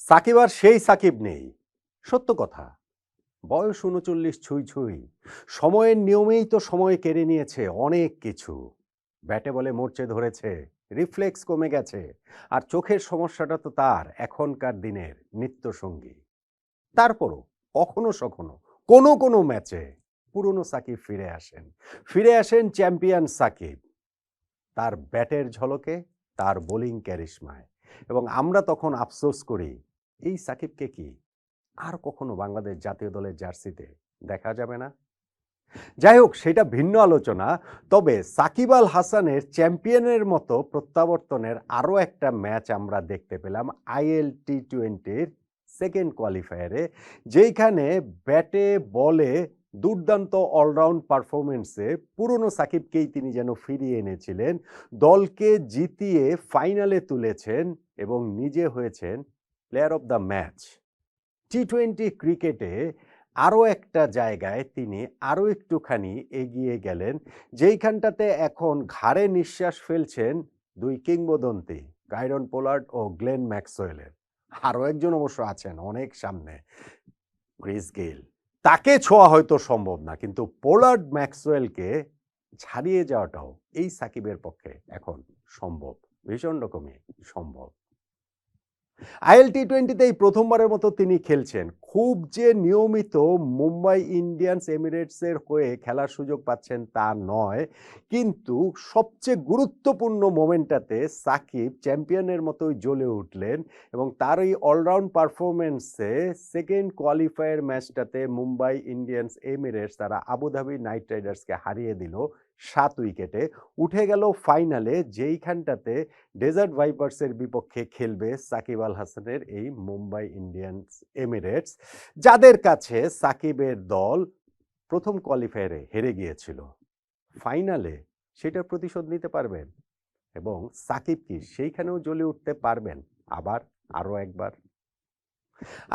সাকিব আর সেই সাকিব নেই। সত্য কথা। বয়স ৩৯ ছুঁই ছুঁই। সময়ের নিয়মেই তো সময় কেড়ে নিয়েছে অনেক কিছু। ব্যাটে বলে মরচে ধরেছে, রিফ্লেক্স কমে গেছে। আর চোখের সমস্যাটা তো তার এখনকার দিনের নিত্যসঙ্গী। তারপরও কখনো সখনো কোনো কোনো ম্যাচে পুরনো সাকিব ফিরে আসেন। ফিরে আসেন চ্যাম্পিয়ন সাকিব। তার ব্যাটের ঝলকে, তার বোলিং ক্যারিশমায়। এবং আমরা তখন আফসোস করি, এই সাকিবকে কি আর কখনো বাংলাদেশ জাতীয় দলের জার্সিতে দেখা যাবে না? যাই হোক, সেটা ভিন্ন আলোচনা। তবে সাকিব আল হাসানের চ্যাম্পিয়নের মতো প্রত্যাবর্তনের আরও একটা ম্যাচ আমরা দেখতে পেলাম আইএল টি-20-র সেকেন্ড কোয়ালিফায়ারে, যেইখানে ব্যাটে বলে দুর্দান্ত অলরাউন্ড পারফরমেন্সে পুরনো সাকিবকেই তিনি যেন ফিরিয়ে এনেছিলেন, দলকে জিতিয়ে ফাইনালে তুলেছেন এবং নিজে হয়েছেন প্লেয়ার অব দ্য ম্যাচ। টি-20 ক্রিকেটে আরও একটা জায়গায় তিনি আরও একটুখানি এগিয়ে গেলেন, যেইখানটাতে এখন ঘাড়ে নিঃশ্বাস ফেলছেন দুই কিংবদন্তি, গায়রন পোলার্ড ও গ্লেন ম্যাক্সওয়েলের। আরও একজন অবশ্য আছেন অনেক সামনে, ক্রিস গেইল। তাকে ছোঁয়া হয়তো সম্ভব না, কিন্তু পোলার্ড ম্যাক্সওয়েলকে ছাড়িয়ে যাওয়াটাও এই সাকিবের পক্ষে এখন সম্ভব, ভীষণ রকমই সম্ভব। আইএল টি-20-তে এই প্রথমবারের মতো তিনি খেলছেন। খুব যে নিয়মিত মুম্বাই ইন্ডিয়ান্স এমিরেটসের হয়ে খেলার সুযোগ পাচ্ছেন তা নয়, কিন্তু সবচেয়ে গুরুত্বপূর্ণ মোমেন্টটাতে সাকিব চ্যাম্পিয়নের মতোই জ্বলে উঠলেন এবং তার এই অলরাউন্ড পারফরমেন্সে সেকেন্ড কোয়ালিফায়ার ম্যাচটাতে মুম্বাই ইন্ডিয়ান্স এমিরেটস তারা আবুধাবি নাইট রাইডার্সকে হারিয়ে দিল 7 উইকেটে, উঠে গেল ফাইনালে, যেইখানটাতে ডেজার্ট ভাইপার্সের বিপক্ষে খেলবে সাকিব আল হাসানের এই মুম্বাই ইন্ডিয়ান্স এমিরেটস, যাদের কাছে সাকিবের দল প্রথম কোয়ালিফায়ারে হেরে গিয়েছিল। ফাইনালে সেটার প্রতিশোধ নিতে পারবেন এবং সাকিব কি সেইখানেও জ্বলে উঠতে পারবেন আবার আরও একবার?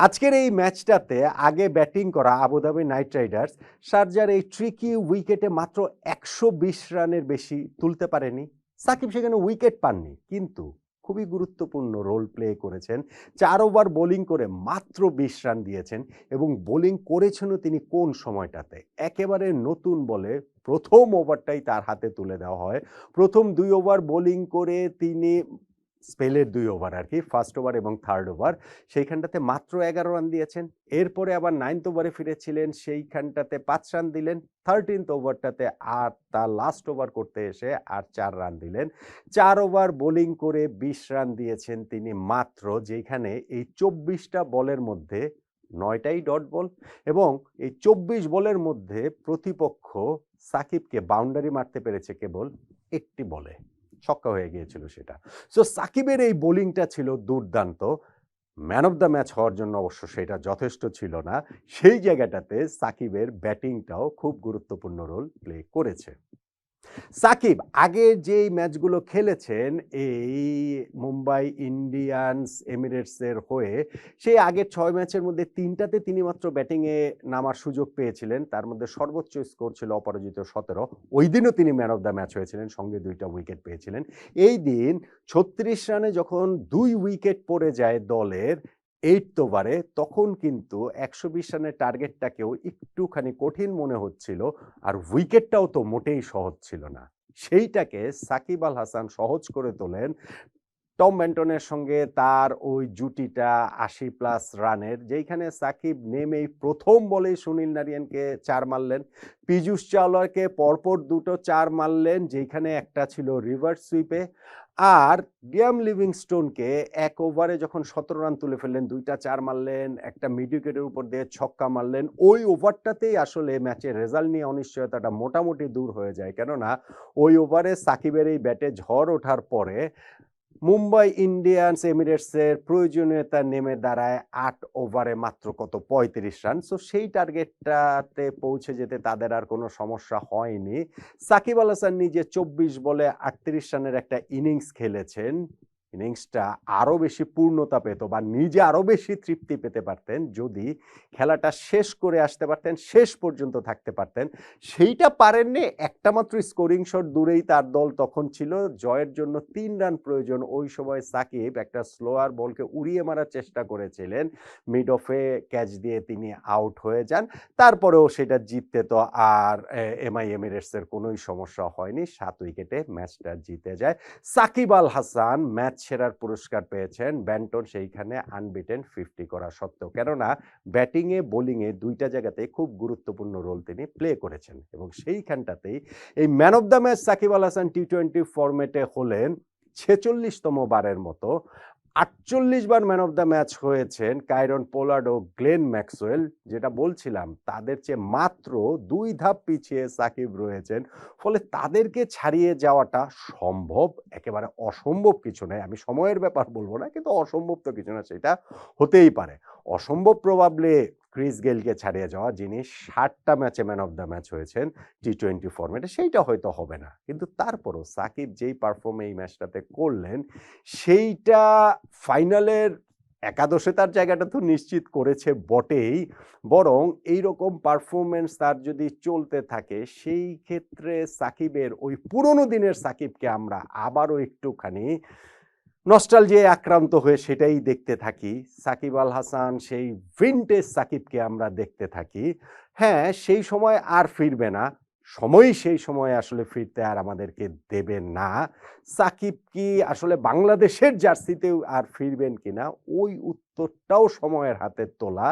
আজকের এই ম্যাচটাতে আগে ব্যাটিং করা আবুধাবি নাইট রাইডার্স শারজার এই ট্রিকি উইকেটে মাত্র ১২০ রানের বেশি তুলতে পারেনি। সাকিব সেখানে উইকেট পাননি, কিন্তু খুবই গুরুত্বপূর্ণ রোল প্লে করেছেন। ৪ ওভার বোলিং করে মাত্র ২০ রান দিয়েছেন এবং বোলিং করেছেনও তিনি কোন সময়টাতে, একেবারে নতুন বলে প্রথম ওভারটাই তার হাতে তুলে দেওয়া হয়। প্রথম ২ ওভার বোলিং করে তিনি, স্পেলের ২ ওভার আর কি, ফার্স্ট ওভার এবং থার্ড ওভার, সেইখানটাতে মাত্র ১১ রান দিয়েছেন। এরপরে আবার 9th ওভারে ফিরেছিলেন, সেইখানটাতে ৫ রান দিলেন। 13th ওভারটাতে আর তার লাস্ট ওভার করতে এসে আর ৪ রান দিলেন। ৪ ওভার বোলিং করে ২০ রান দিয়েছেন তিনি মাত্র, যেখানে এই ২৪টা বলের মধ্যে ৯টাই ডট বল এবং এই ২৪ বলের মধ্যে প্রতিপক্ষ সাকিবকে বাউন্ডারি মারতে পেরেছে কেবল একটি বলে, ছক্কা হয়ে গিয়েছিল সেটা। সো সাকিবের এই বোলিংটা ছিল দুর্দান্ত। ম্যান অফ দ্য ম্যাচ হওয়ার জন্য অবশ্য সেটা যথেষ্ট ছিল না। সেই জায়গাটাতে সাকিবের ব্যাটিংটাও খুব গুরুত্বপূর্ণ রোল প্লে করেছে। সাকিব আগের যেই ম্যাচগুলো খেলেছেন এই মুম্বাই ইন্ডিয়ান্স এমিরেটসের হয়ে, সেই আগের ৬ ম্যাচের মধ্যে ৩টাতে তিনি মাত্র ব্যাটিংয়ে নামার সুযোগ পেয়েছিলেন। তার মধ্যে সর্বোচ্চ স্কোর ছিল অপরাজিত ১৭। ওই দিনও তিনি ম্যান অফ দ্য ম্যাচ হয়েছিলেন, সঙ্গে ২টা উইকেট পেয়েছিলেন। এই দিন ৩৬ রানে যখন ২ উইকেট পড়ে যায় দলের 8th ওভারে, তখন কিন্তু ১২০ রানের টার্গেটটাকেও একটুখানি কঠিন মনে হচ্ছিল। আর উইকেটটাও তো মোটেই সহজ ছিল না। সেইটাকে সাকিব আল হাসান সহজ করে তোলেন। টম বেন্টনের সঙ্গে তার ওই জুটিটা ৮০+ রানের, যেইখানে সাকিব নেমেই প্রথম বলেই সুনীল নারিয়ানকে ৪ মারলেন। পীযূষ চাওলাকে পরপর ২টো ৪ মারলেন, যেইখানে একটা ছিল রিভার্স সুইপে। আর লিয়াম লিভিংস্টোনকে ১ ওভারে যখন ১৭ রান তুলে ফেললেন, ২টা ৪ মারলেন, একটা মিড উইকেটের উপর দিয়ে ছক্কা মারলেন। ওই ওভারটাতেই আসলে ম্যাচের রেজাল্ট নিয়ে অনিশ্চয়তাটা মোটামুটি দূর হয়ে যায়। কেননা ওই ওভারে সাকিবের এই ব্যাটে ঝড় ওঠার পরে মুম্বাই ইন্ডিয়ান্স এমিরেটসের প্রয়োজনীয়তা নেমে দাঁড়ায় ৮ ওভারে মাত্র কত ৩৫ রান। সো সেই টার্গেটটাতে পৌঁছে যেতে তাদের আর কোনো সমস্যা হয়নি। সাকিব আল হাসান নিজে ২৪ বলে ৩৮ রানের একটা ইনিংস খেলেছেন। ইনিংসটা আরো বেশি পূর্ণতা পেত বা নিজে আরো বেশি তৃপ্তি পেতে পারতেন যদি খেলাটা শেষ করে আসতে পারতেন, শেষ পর্যন্ত থাকতে পারতেন। সেইটা পারেননি। একটা মাত্র স্কোরিং শট দূরেই তার দল তখন ছিল। জয়ের জন্য ৩ রান প্রয়োজন। ওই সময় সাকিব একটা স্লোয়ার বলকে উড়িয়ে মারার চেষ্টা করেছিলেন। মিড অফে ক্যাচ দিয়ে তিনি আউট হয়ে যান। তারপরেও সেটা জিততে তো আর এমআই এমিরেটসের কোনোই সমস্যা হয়নি। ৭ উইকেটে ম্যাচটা জিতে যায়। সাকিব আল হাসান ম্যাচ সেরার পুরস্কার পেয়েছেন। ব্যান্টন সেইখানে আনবিটেন 50 করা সত্ত্বেও। কেননা ব্যাটিংয়ে, বোলিংয়ে ২ টা জায়গাতেই খুব গুরুত্বপূর্ণ রোল তিনি প্লে করেছেন এবং সেইখানটাতেই এই man of the match Shakib Al Hasan টি-20 ফরম্যাটে হলেন ৪৬তম বারের মতো। ৪৮ বার ম্যান অফ দ্য ম্যাচ হয়েছেন কাইরন পোলার্ড ও গ্লেন ম্যাক্সওয়েল। যেটা বলছিলাম তাদের চেয়ে মাত্র ২ ধাপ পিছিয়ে সাকিব রয়েছেন। ফলে তাদেরকে ছাড়িয়ে যাওয়াটা সম্ভব, একেবারে অসম্ভব কিছু নয়। আমি সময়ের ব্যাপার বলব না, কিন্তু অসম্ভব তো কিছু না, সেটা হতেই পারে। অসম্ভব প্রবাবলি ক্রিস গেইলকে ছাড়িয়ে যাওয়া, যিনি ৬০টা ম্যাচে ম্যান অফ দ্য ম্যাচ হয়েছেন টি-20 ফরম্যাটে, সেইটা হয়তো হবে না। কিন্তু তারপরও সাকিব যেই পারফর্ম এই ম্যাচটাতে করলেন, সেইটা ফাইনালের একাদশে তার জায়গাটা তো নিশ্চিত করেছে বটেই। বরং এইরকম পারফরম্যান্স তার যদি চলতে থাকে, সেই ক্ষেত্রে সাকিবের ওই পুরোনো দিনের সাকিবকে আমরা আবারও একটুখানি নস্টালজিয়ায় আক্রান্ত হয়ে সেটাই দেখতে থাকি। সাকিব আল হাসান সেই ভিনটেজ সাকিবকে আমরা দেখতে থাকি। হ্যাঁ, সেই সময় আর ফিরবে না। সময়ই সেই সময়ে আসলে ফিরতে আর আমাদেরকে দেবে না। সাকিব কি আসলে বাংলাদেশের জার্সিতেও আর ফিরবেন কিনা, ওই উত্তরটাও সময়ের হাতে তোলা।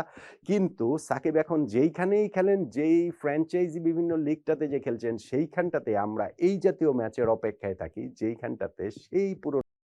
কিন্তু সাকিব এখন যেইখানেই খেলেন, যেই ফ্র্যাঞ্চাইজি বিভিন্ন লিগটাতে যে খেলছেন, সেইখানটাতে আমরা এই জাতীয় ম্যাচের অপেক্ষায় থাকি, যেইখানটাতে সেই পুরো